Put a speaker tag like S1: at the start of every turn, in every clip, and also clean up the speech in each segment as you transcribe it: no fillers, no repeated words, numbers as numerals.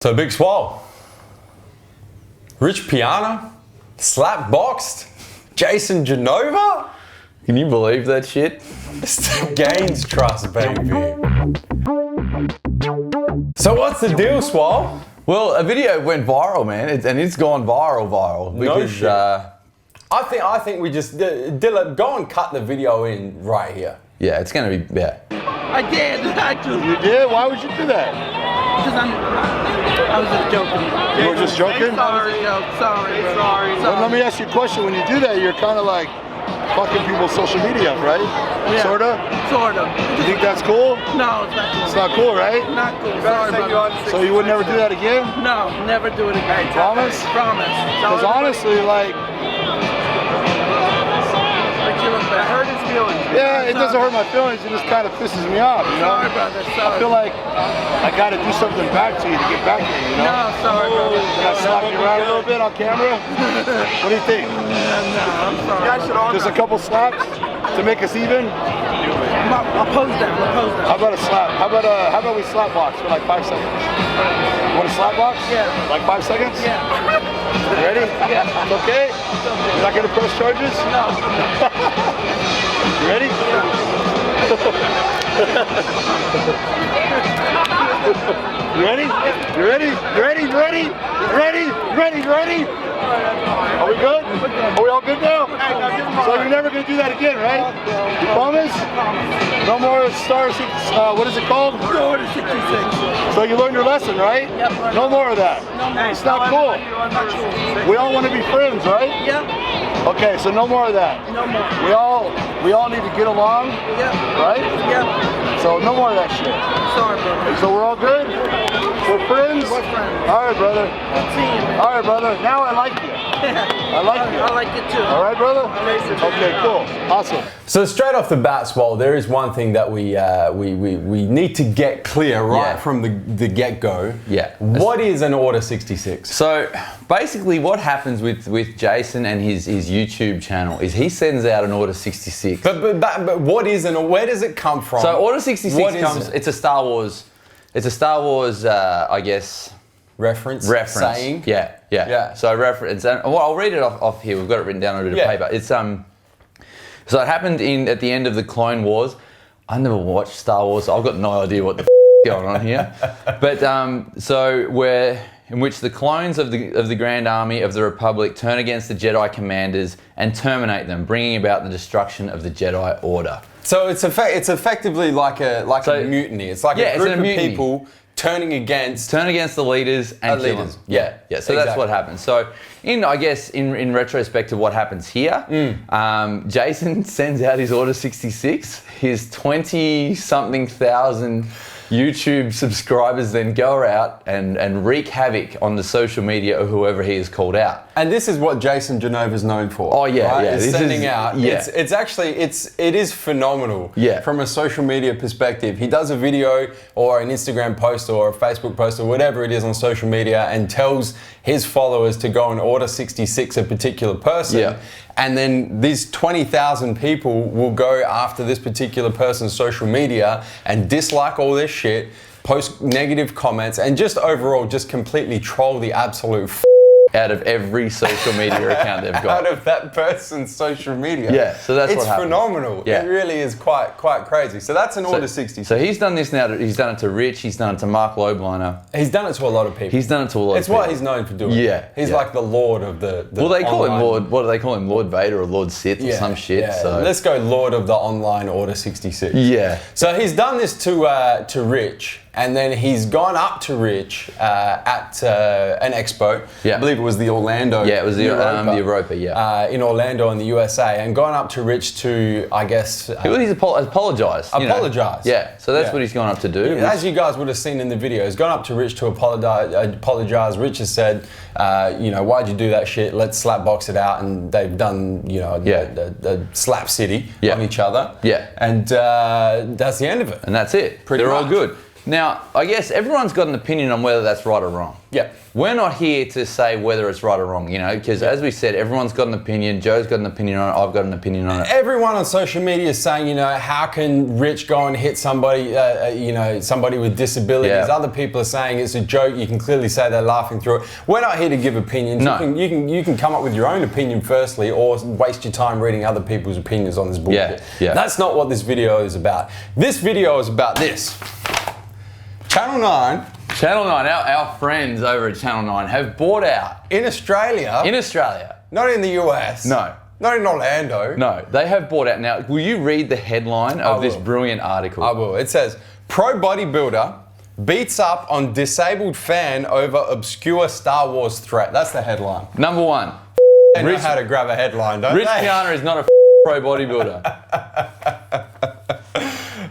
S1: So Big Swole, Rich Piana, slap boxed, Jason Genova?
S2: Can you believe that shit?
S1: It's the GAINZ Trust, baby. So what's the deal, Swole?
S2: Well, a video went viral, man, and it's gone viral.
S1: No
S2: Because,
S1: shit. I think we just, Dylan, go and cut the video in right here.
S2: yeah, it's gonna be, yeah.
S3: I did, actually.
S4: You did? Why would you do that?
S3: Because I was just joking.
S4: You were just joking?
S3: That was a joke. Sorry, bro.
S4: Well, let me ask you a question. When you do that, you're kind of like fucking people's social media up, right?
S3: Yeah.
S4: Sorta?
S3: Sort of.
S4: You think that's cool?
S3: No, it's not cool.
S4: It's not cool, right?
S3: Not cool. Sorry, brother.
S4: So you would never do that again?
S3: No, never do it again.
S4: Promise?
S3: Promise.
S4: Because honestly, like,
S3: I hurt his feelings.
S4: yeah, it doesn't hurt my feelings. It just kind of pisses me off, you know?
S3: Sorry, brother.
S4: I
S3: Sorry.
S4: feel like I got to do something back to you to get back to you, you know?
S3: No, sorry, brother.
S4: Can I slap you around a little bit on camera? What do you think?
S3: No, I'm sorry.
S4: Just a couple slaps to make us even?
S3: I'll pose down.
S4: How about a slap? How about we slap box for like 5 seconds? You want a slap box?
S3: Yeah.
S4: Like 5 seconds?
S3: Yeah.
S4: You ready?
S3: Yeah.
S4: It's okay? You're not gonna press charges?
S3: No.
S4: You ready? You ready? You ready? You ready? You ready? You ready? You ready? You ready? Are we good? Are we all good now? So you're never gonna do that again, right? You promise? No more Star 6, what is it called?
S3: Order 66.
S4: So you learned your lesson, right?
S3: Yep.
S4: No more of that. It's not cool.
S3: Not cool.
S4: We all want to be friends, right?
S3: Yep.
S4: Okay, so no more of that.
S3: No more.
S4: We all need to get along,
S3: Yep.
S4: right?
S3: Yep.
S4: So no more of that shit.
S3: Sorry, brother.
S4: So we're all good? We're friends?
S3: We're friends.
S4: All right, brother.
S3: Good seeing you, man.
S4: All right, brother. Now I like you. I like you.
S3: I like it too.
S4: All right, brother? Okay, cool. Awesome.
S1: So straight off the bat, Swole, there is one thing that we need to get clear right
S2: Yeah.
S1: from the get-go.
S2: Yeah.
S1: What is an Order 66?
S2: So basically what happens with Jason and his YouTube channel is he sends out an Order 66.
S1: But what is where does it come from?
S2: So Order 66
S1: What is
S2: comes,
S1: it?
S2: it's a Star Wars, I guess,
S1: Reference. Saying.
S2: Yeah. So reference, and well, I'll read it off here. We've got it written down on a bit of paper. It's so it happened at the end of the Clone Wars. I never watched Star Wars, so I've got no idea what the going on here. But in which the clones of the Grand Army of the Republic turn against the Jedi commanders and terminate them, bringing about the destruction of the Jedi Order.
S1: So it's effectively like a mutiny. It's like a group of people turning against
S2: the leaders and kill them. Yeah. So
S1: exactly.
S2: that's what happens. So in retrospect to what happens here, Jason sends out his Order 66. His 20-something thousand YouTube subscribers then go out and wreak havoc on the social media of whoever he has called out.
S1: And this is what Jason Genova's known for.
S2: Oh yeah,
S1: right?
S2: yeah.
S1: It's sending out.
S2: Yeah.
S1: It is phenomenal.
S2: Yeah.
S1: From a social media perspective, he does a video or an Instagram post or a Facebook post or whatever it is on social media and tells his followers to go and Order 66 a particular person.
S2: Yeah.
S1: And then these 20,000 people will go after this particular person's social media and dislike all this shit, post negative comments, and just overall just completely troll the absolute
S2: Out of every social media account they've got.
S1: out of that person's social media.
S2: Yeah, so that's what
S1: it's
S2: happens.
S1: phenomenal.
S2: Yeah.
S1: It really is quite crazy. So that's an Order 66.
S2: So he's done this now. He's done it to Rich. He's done it to Mark Lobliner.
S1: He's done it to a lot of people.
S2: He's done it to a lot
S1: It's
S2: of people.
S1: what he's known for doing.
S2: Yeah,
S1: He's
S2: yeah.
S1: like the Lord of the
S2: Well, they call him
S1: online-
S2: Lord. What do they call him? Lord Vader or Lord Sith or some shit.
S1: Yeah.
S2: So
S1: Let's go Lord of the online Order 66.
S2: yeah.
S1: So he's done this to Rich, and then he's gone up to Rich at an expo.
S2: Yeah.
S1: I believe it was the Orlando.
S2: Yeah, it was the Europa. Yeah.
S1: In Orlando in the USA, and gone up to Rich to, I guess...
S2: He's apologised. you know.
S1: Apologise.
S2: Yeah. So that's
S1: Yeah.
S2: what he's gone up to do.
S1: As you guys would have seen in the video, he's gone up to Rich to apologise. Rich has said, why'd you do that shit? Let's slap box it out. And they've done, the slap city
S2: Yeah.
S1: on each other.
S2: Yeah.
S1: And that's the end of it.
S2: And that's it.
S1: Pretty
S2: They're all
S1: much.
S2: good. Now, I guess everyone's got an opinion on whether that's right or wrong.
S1: Yeah.
S2: We're not here to say whether it's right or wrong, you know, because as we said, everyone's got an opinion. Joe's got an opinion on it. I've got an opinion on it.
S1: Everyone on social media is saying, you know, how can Rich go and hit somebody, you know, somebody with disabilities?
S2: Yeah.
S1: Other people are saying it's a joke. You can clearly say they're laughing through it. We're not here to give opinions.
S2: No.
S1: You can come up with your own opinion firstly, or waste your time reading other people's opinions on this bullshit.
S2: Yeah.
S1: That's not what this video is about. This video is about this. Channel 9.
S2: Channel 9, our friends over at Channel 9 have bought out.
S1: In Australia.
S2: In Australia.
S1: Not in the US.
S2: No.
S1: Not in Orlando.
S2: No, they have bought out. Now, will you read the headline of this brilliant article?
S1: I will. It says, pro bodybuilder beats up on disabled fan over obscure Star Wars threat. That's the headline.
S2: Number one.
S1: They know how to grab a headline, don't
S2: Rich
S1: they?
S2: Piana is not a pro bodybuilder.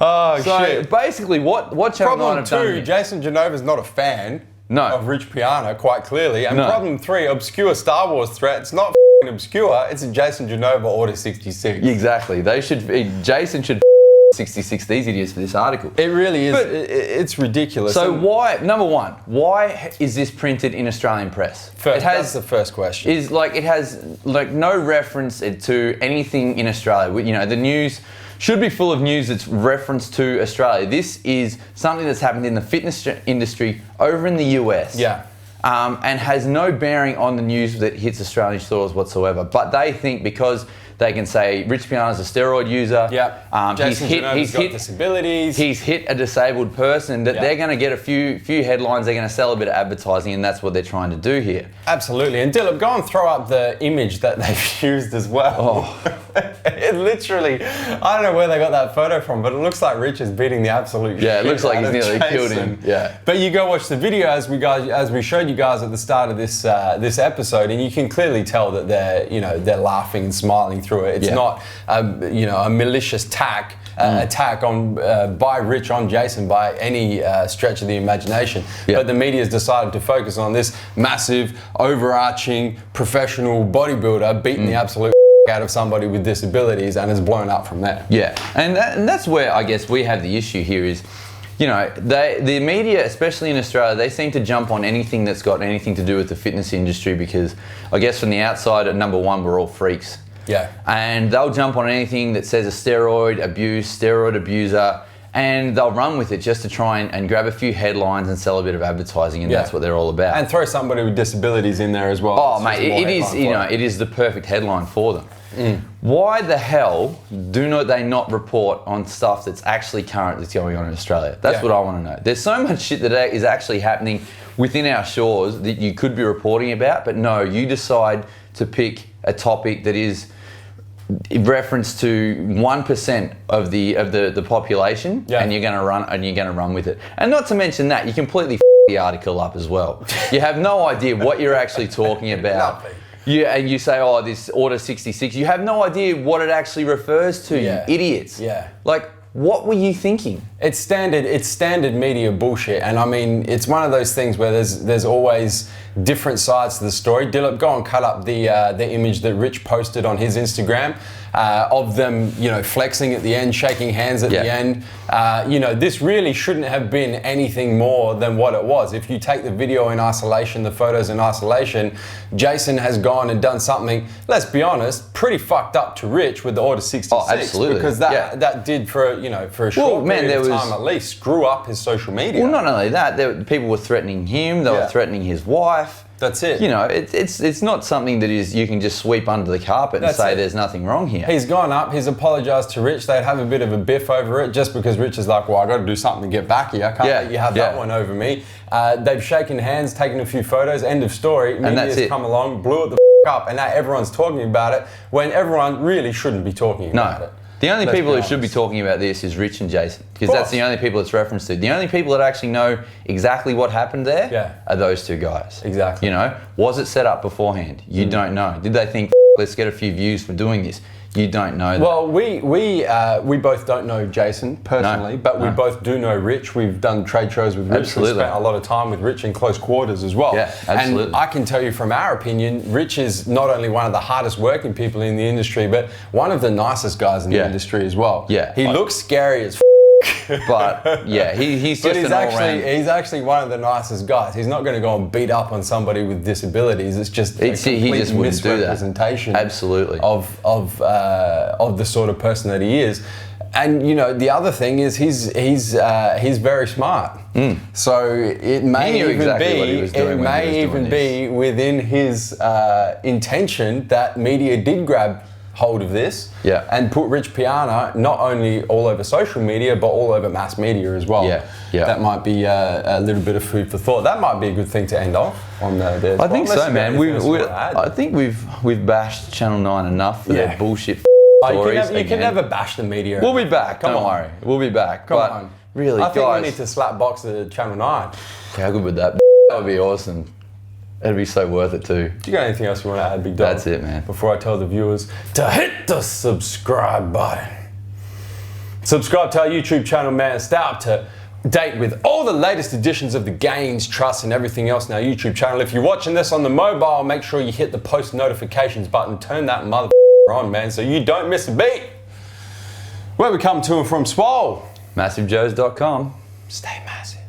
S1: Oh,
S2: So
S1: shit.
S2: basically, what Channel 9
S1: Problem
S2: have done
S1: 2,
S2: here-
S1: Jason Genova's not a fan
S2: No.
S1: of Rich Piana, quite clearly. And
S2: No.
S1: problem 3, obscure Star Wars threat. It's not obscure, it's a Jason Genova Order 66.
S2: Exactly. Jason should 66 these idiots for this article.
S1: It really is.
S2: But-
S1: It's ridiculous.
S2: So
S1: And
S2: number one, why is this printed in Australian press?
S1: first, that's the first question.
S2: It has no reference to anything in Australia. You know, the news should be full of news that's referenced to Australia. This is something that's happened in the fitness industry over in the US.
S1: Yeah.
S2: And has no bearing on the news that hits Australian stores whatsoever. But they think because they can say Rich Piana's a steroid user.
S1: Yeah. Jason Genova's got disabilities.
S2: He's hit a disabled person. That they're going to get a few headlines. They're going to sell a bit of advertising, and that's what they're trying to do here.
S1: Absolutely. And Dylan, go and throw up the image that they've used as well.
S2: Oh.
S1: It literally, I don't know where they got that photo from, but it looks like Rich is beating the absolute shit.
S2: Yeah, it looks like
S1: out
S2: he's
S1: of
S2: nearly killed
S1: Jason.
S2: him. Yeah.
S1: But you go watch the video as we showed you guys at the start of this this episode, and you can clearly tell that they're laughing and smiling through it. It's not a malicious attack on by Rich on Jason by any stretch of the imagination.
S2: Yeah.
S1: But the media has decided to focus on this massive, overarching, professional bodybuilder beating the absolute out of somebody with disabilities, and it's blown up from there.
S2: Yeah, and that's where I guess we have the issue here is, you know, the media, especially in Australia, they seem to jump on anything that's got anything to do with the fitness industry because I guess from the outside, at number one, we're all freaks.
S1: Yeah.
S2: And they'll jump on anything that says a steroid abuser, and they'll run with it just to try and grab a few headlines and sell a bit of advertising, and that's what they're all about.
S1: And throw somebody with disabilities in there as well.
S2: Oh,
S1: It's
S2: mate,
S1: just more
S2: it is,
S1: headline
S2: you know,
S1: fodder.
S2: it is the perfect headline for them. Why the hell do they not report on stuff that's actually currently going on in Australia? That's what I want to know. There's so much shit that is actually happening within our shores that you could be reporting about, but no, you decide to pick a topic that is in reference to 1% of the population, and you're going to run with it. And not to mention that you completely the article up as well. You have no idea what you're actually talking about.
S1: Nothing.
S2: And you say, oh, this Order 66. You have no idea what it actually refers to, you idiots.
S1: Yeah.
S2: Like, what were you thinking?
S1: It's standard media bullshit, and I mean, it's one of those things where there's always different sides to the story. Dilip, go and cut up the image that Rich posted on his Instagram of them, you know, flexing at the end, shaking hands at the end. You know, this really shouldn't have been anything more than what it was. If you take the video in isolation, the photos in isolation, Jason has gone and done something, let's be honest, pretty fucked up to Rich with the Order 66.
S2: Oh, absolutely.
S1: Because that did for a short period of time at least screw up his social media.
S2: Well, not only that, people were threatening him. They were threatening his wife.
S1: That's it.
S2: You know, it's not something that you can just sweep under the carpet and say there's nothing wrong here.
S1: He's gone up, he's apologised to Rich, they'd have a bit of a biff over it just because Rich is like, well, I got to do something to get back here, I can't let you have that one over me. They've shaken hands, taken a few photos, end of story. Media's come along, blew it the up, and now everyone's talking about it when everyone really shouldn't be talking about it.
S2: The only people who should be talking about this is Rich and Jason, because that's the only people it's referenced to. The only people that actually know exactly what happened there are those two guys.
S1: Exactly.
S2: You know, was it set up beforehand? You don't know. Did they think, let's get a few views for doing this? You don't know that.
S1: Well, we both don't know Jason personally, but we both do know Rich. We've done trade shows with Rich. We've spent a lot of time with Rich in close quarters as well.
S2: Yeah, absolutely.
S1: And I can tell you from our opinion, Rich is not only one of the hardest working people in the industry, but one of the nicest guys in the industry as well.
S2: Yeah.
S1: He looks scary as
S2: But yeah, he's
S1: But
S2: just
S1: he's
S2: an all-round.
S1: he's actually one of the nicest guys. He's not going to go and beat up on somebody with disabilities. It's just a
S2: He
S1: complete
S2: just wouldn't do that.
S1: misrepresentation.
S2: Absolutely.
S1: Of the sort of person that he is. And you know, the other thing is he's very smart. So it may
S2: knew
S1: even
S2: exactly
S1: be
S2: what he was doing
S1: it
S2: when he
S1: may
S2: was doing
S1: even
S2: this.
S1: be within his intention that media did grab hold of this
S2: Yeah.
S1: and put Rich Piana not only all over social media but all over mass media as well.
S2: Yeah.
S1: That might be a little bit of food for thought. That might be a good thing to end off on there.
S2: I think so, man.
S1: I
S2: I think we've bashed Channel 9 enough for
S1: Yeah.
S2: their bullshit
S1: you
S2: stories.
S1: can
S2: again.
S1: never bash the media.
S2: We'll be back.
S1: Come
S2: Don't
S1: on.
S2: worry. We'll be back.
S1: Come
S2: but
S1: on.
S2: really,
S1: I think
S2: guys,
S1: we need to slap box the Channel 9.
S2: how good would that be? That would be awesome. That'd be so worth it too.
S1: Do you got anything else you want to add, Big Dog?
S2: That's it, man.
S1: Before I tell the viewers to hit the subscribe button. Subscribe to our YouTube channel, man. Stay up to date with all the latest editions of the GAINZ Trust and everything else in our YouTube channel. If you're watching this on the mobile, make sure you hit the post notifications button. Turn that mother on, man, so you don't miss a beat. Where we come to and from Swole.
S2: MassiveJoes.com.
S1: Stay massive.